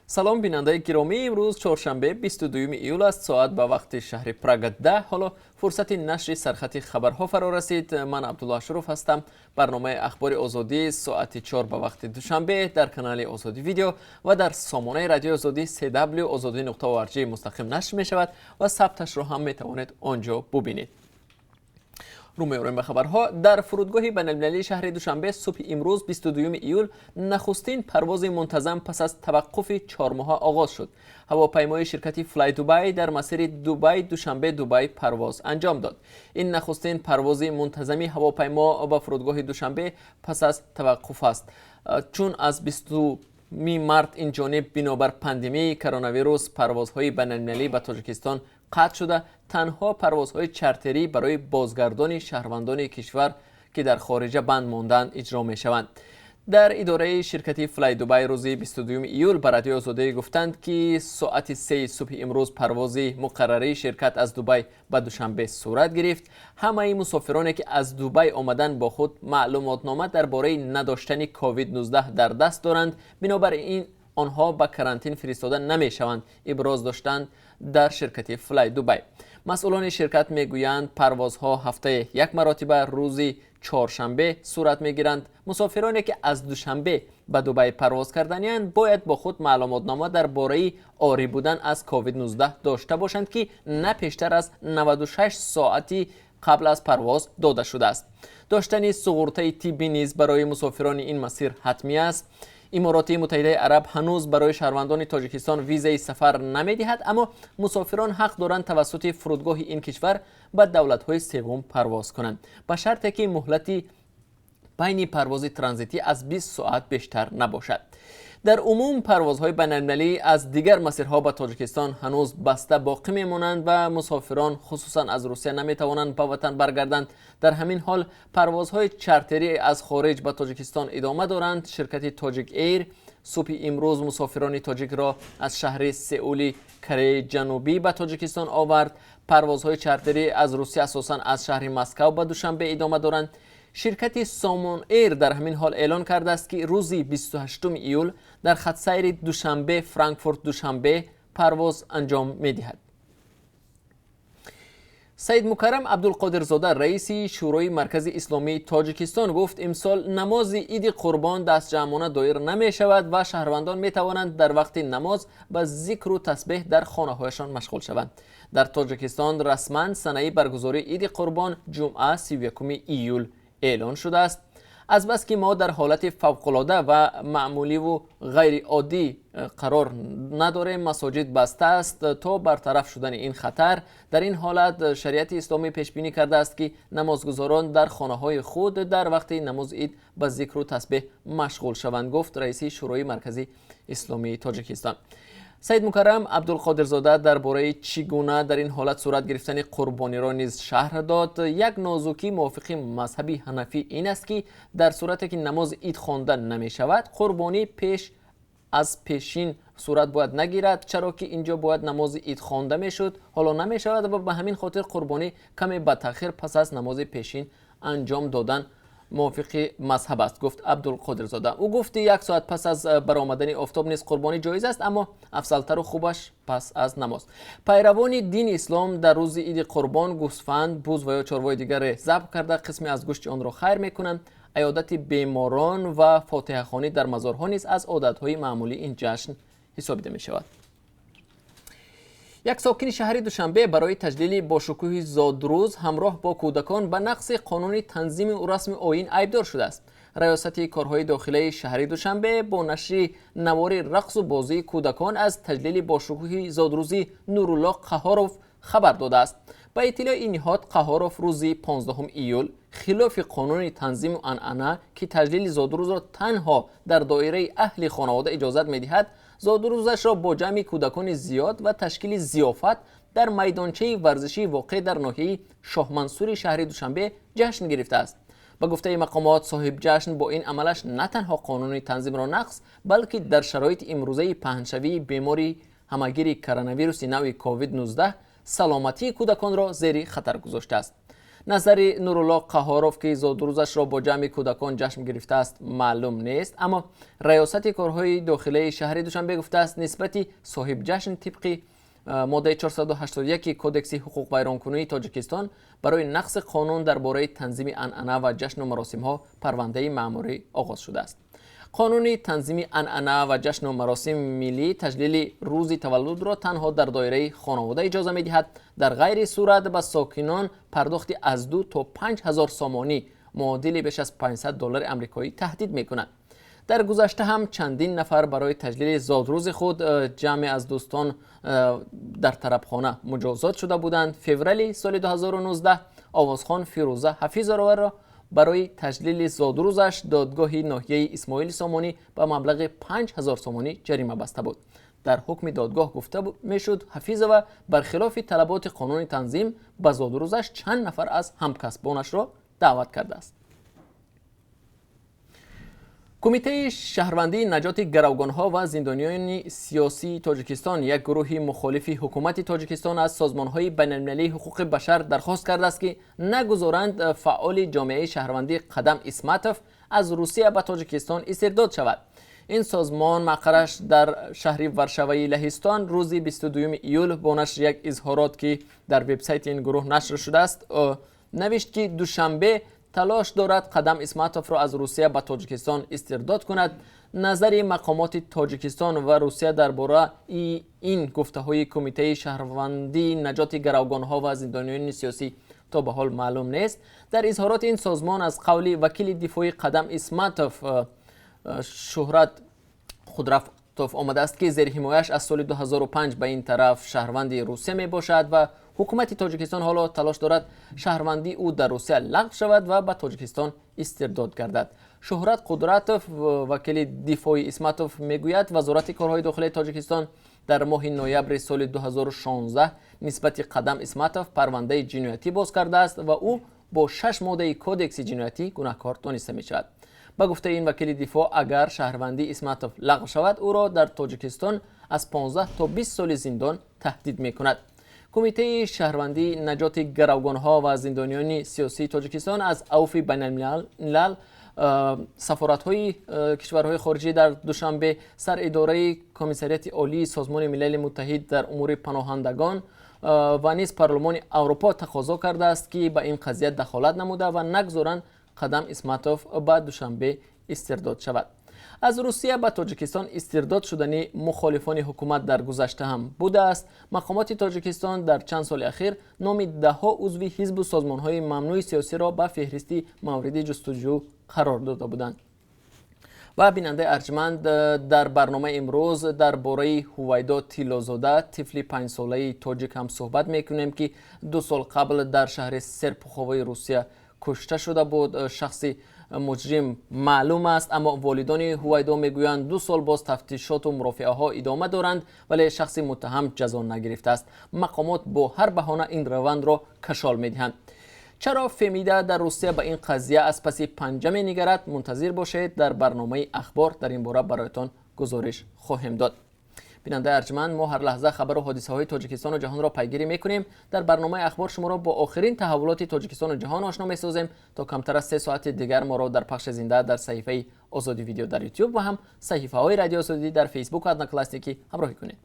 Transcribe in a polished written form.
سلام بیننده گرامی، امروز چهارشنبه 22 ایول است. ساعت به وقت شهر پراگ 10. حالا فرصت نشر سرخط خبرها فرا رسید. من عبدالله شروف هستم. برنامه اخبار آزادی ساعت 4 به وقت دوشنبه در کانال آزادی ویدیو و در سامانه رادیو آزادی CW azadi.org مستقیم نشر می شود و ثبتش را هم می توانید آنجا ببینید. رو می‌آوریم به خبرها. در فرودگاه بین‌المللی شهر دوشنبه صبح امروز 22 ایول نخستین پرواز منتظم پس از توقف 4 ماه آغاز شد. هواپیمای شرکت فلای دوبای در مسیر دوبای دوشنبه دوبای پرواز انجام داد. این نخستین پرواز منتظمی هواپیما به فرودگاه دوشنبه پس از توقف است، چون از 20 مارت این جانب بنابر پاندمی کرونا ویروس پروازهای بین‌المللی به تاجیکستان قطع شده. تنها پروازهای چارتری برای بازگردان شهروندان کشور که در خارج بند ماندند اجرا می شوند. در اداره شرکت فلای دوبای روز 22 ایول به رادیو آزادی گفتند که ساعت 3 صبح امروز پرواز مقرره شرکت از دوبای به دوشنبه صورت گرفت. همه مسافرانی که از دوبای آمدن با خود معلوماتنامه درباره نداشتن کووید 19 در دست دارند، بنابراین آنها به کرانتین فرستاده نمی شوند، ابراز داشتند در شرکت فلای دوبای. مسئولان شرکت میگویند پروازها هفته یک مرتبه روز چهارشنبه صورت میگیرند. مسافرانی که از دوشنبه به دوبای پرواز کردنی‌اند باید با خود معلوماتنامه درباره عاری بودن از کووید 19 داشته باشند که نه پیشتر از 96 ساعتی قبل از پرواز داده شده است. داشتن سغورته طبی نیز برای مسافران این مسیر حتمی است. امارات متحده عرب هنوز برای شهروندان تاجیکستان ویزای سفر نمی‌دهد، اما مسافران حق دارند توسط فرودگاه این کشور به دولت‌های سوم پرواز کنند، به شرطی که مهلتی بین پرواز ترانزیتی از 20 ساعت بیشتر نباشد. در عموم پروازهای بین‌المللی از دیگر مسیرها به تاجیکستان هنوز بسته باقی میمانند و مسافران خصوصا از روسیه نمیتوانند به وطن برگردند. در همین حال پروازهای چارتری از خارج به تاجیکستان ادامه دارند. شرکت تاجیک ایر صبح امروز مسافران تاجیک را از شهر سئول کره جنوبی به تاجیکستان آورد. پروازهای چارتری از روسیه اساساً از شهر مسکو به دوشنبه ادامه دارند. شرکت سامون ایر در همین حال اعلان کرده است که روز 28 ایول در خط سیر دوشنبه فرانکفورت دوشنبه پرواز انجام می‌دهد. سید مکرم عبدالقادرزاده رئیس شورای مرکز اسلامی تاجیکستان گفت امسال نماز عید قربان دست جمعانه دایر نمی شود و شهروندان می توانند در وقت نماز به ذکر و تسبیح در خانه‌هایشان مشغول شوند. در تاجیکستان رسما سنه برگزاری عید قربان جمعه 31 ایول اعلان شده است. از بس که ما در حالت فوق‌العاده و معمولی و غیر عادی قرار نداریم، مساجد بسته است تا برطرف شدن این خطر. در این حالت شریعت اسلامی پیش بینی کرده است که نمازگزاران در خانه‌های خود در وقت نماز عید به ذکر و تسبیح مشغول شوند، گفت رئیس شورای مرکزی اسلامی تاجیکستان. سید مکرم عبدالقادرزاده درباره چگونه در این حالت صورت گرفتن قربانی را نیز شرح داد. یک نازکی موافق مذهبی حنفی این است که در صورتی که نماز عید خوانده نمی شود قربانی پیش از پیشین صورت باید نگیرد، چرا که اینجا باید نماز عید خوانده می شد، حالا نمی شود و به همین خاطر قربانی کمی به تأخیر پس از نماز پیشین انجام دادن موافق مذهب است، گفت عبدالقادرزاده. او گفت یک ساعت پس از برآمدن آفتاب نیز قربانی جایز است، اما افضلتر و خوبش پس از نماز. پیروان دین اسلام در روز عید قربان گوسفند، بز و یا چاروای دیگر ذبح کرده قسمی از گوشت آن را خیر میکنند. عیادت بیماران و فاتحه خوانی در مزارها نیز از عادت‌های معمولی این جشن حسابیده می شود. یک ساکن شهر دوشنبه برای تجلیل باشکوه زادروز همراه با کودکان به نقض قانون تنظیم و رسم آیین عیبدار شده است. ریاست کارهای داخلی شهر دوشنبه با نشر نوار رقص و بازی کودکان از تجلیل باشکوه زادروزی نورالله قهاروف خبر داده است. با اطلاع این نهاد قهاروف روز 15 ایول خلاف قانون تنظیم و عنعنه که تجلیل زادروز را تنها در دایره اهل خانواده اجازت می‌دهد، زادروزش را با جمع کودکان زیاد و تشکیل ضیافت در میدانچه ورزشی واقع در ناحیه شاه منصور شهر دوشنبه جشن گرفته است. به گفته مقامات صاحب جشن با این عملش نه تنها قانون تنظیم را نقض، بلکه در شرایط امروزه پهنشوی بیماری همگیر کرونا ویروس نوع کووید 19 سلامتی کودکان را زیر خطر گذاشته است. نظر نورالله قهاروف که زادروزش را با جمع کودکان جشن گرفته است معلوم نیست، اما ریاست کارهای داخلی شهر دوشنبه گفته است نسبت صاحب جشن طبق ماده 481 کودکس حقوق ویرانکنی تاجیکستان برای نقض قانون درباره تنظیم عنعنه و جشن و مراسم ها پرونده مأموری آغاز شده است. قانون تنظیم عنعنه و جشن و مراسم ملی تجلیل روز تولد را تنها در دایره خانواده اجازه می دهد. در غیر صورت به ساکنان پرداختی از 2 تا 5,000 سامانی معادل بیش از $500 آمریکایی تهدید می کند. در گذشته هم چندین نفر برای تجلیل زادروز خود جمع از دوستان در طربخانه مجازات شده بودند. فوریه سال 2019 آوازخوان فیروزه حفیظ‌آور را برای تجلیل زادروزش دادگاه ناحیه اسماعیل سامانی به مبلغ 5,000 سامانی جریمه بسته بود. در حکم دادگاه گفته میشد حفیظ‌آور برخلاف طلبات قانون تنظیم به زادروزش چند نفر از همکسبانش را دعوت کرده است. کمیته شهروندی نجات گروگانها و زندانیان سیاسی تاجیکستان، یک گروه مخالف حکومت تاجیکستان، از سازمانهای بین‌المللی حقوق بشر درخواست کرده است که نگذارند فعال جامعه شهروندی قدم اسمتوف از روسیه به تاجیکستان استرداد شود. این سازمان مقرش در شهر ورشوی لهستان روز 22 ایول با نشر یک اظهارات که در وبسایت این گروه نشر شده است نوشت که دوشنبه تلاش دارد قدم اسمتوف را از روسیه به تاجیکستان استرداد کند. نظر مقامات تاجیکستان و روسیه درباره این گفته‌های کمیته شهروندی نجات گروگانها و زندانیان سیاسی تا به حال معلوم نیست. در اظهارات این سازمان از قول وکیل دفاعی قدم اسمتوف شهرت خودرفتوف آمده است که زیر حمایش از سال 2005 به این طرف شهروند روسیه می باشد و حکومت تاجیکستان حالا تلاش دارد شهروندی او در روسیه لغو شود و به تاجیکستان استرداد گردد. شهرت قدرتوف وکیل دفاعی اسمتوف میگوید وزارت کارهای داخلی تاجیکستان در ماه نوامبر سال 2016 نسبت قدم اسمتوف پرونده جنایتی باز کرده است و او با 6 ماده کودکس جنایتی گناهکار دانسته می شود. با گفته این وکیل دفاع اگر شهروندی اسمتوف لغو شود او را در تاجیکستان از 15 تا 20 سال زندان تهدید می کند. کمیته شهروندی نجات گروگانها و زندانیان سیاسی تاجیکستان از عفو بین الملل سفارت‌های کشورهای خارجی در دوشنبه سر اداره کمیسریت عالی سازمان ملل متحد در امور پناهندگان و نیز پارلمان اروپا تقاضا کرده است که به این قضیه دخالت نموده و نگذارند قدم اسمتوف به دوشنبه استرداد شود. از روسیه به تاجیکستان استرداد شدن مخالفان حکومت در گذشته هم بوده است. مقامات تاجیکستان در چند سال اخیر نام 10 عضو حزب و سازمان‌های ممنوع سیاسی را به فهرست مورد جستجو قرار داده بودند. و بیننده ارجمند، در برنامه امروز درباره هویدا تیلازاده طفل 5 ساله تاجیک هم صحبت میکنیم که 2 سال قبل در شهر سرپخوی روسیه کشته شده بود. شخصی مجرم معلوم است، اما والدان هویدا میگویند 2 سال باز تفتیشات و مرافعه ها ادامه دارند ولی شخص متهم جزا نگرفته است. مقامات با هر بهانه این روند را کشال میدهند. چرا فهمیده در روسیه به این قضیه از پس پنجه می‌نگرد؟ منتظر باشید، در برنامه اخبار در این باره برایتان گزارش خواهیم داد. بیننده ارجمند، ما هر لحظه خبر و حادثه های تاجیکستان و جهان را پیگیری میکنیم. در برنامه اخبار شما را با آخرین تحولات تاجیکستان و جهان آشنا میسازیم. تا کمتر از 3 ساعت دیگر ما را در پخش زنده در صفحه آزادی ویدیو در یوتیوب و هم صفحه های رادیو آزادی در فیسبوک و ادنا کلاسیکی همراهی کنید.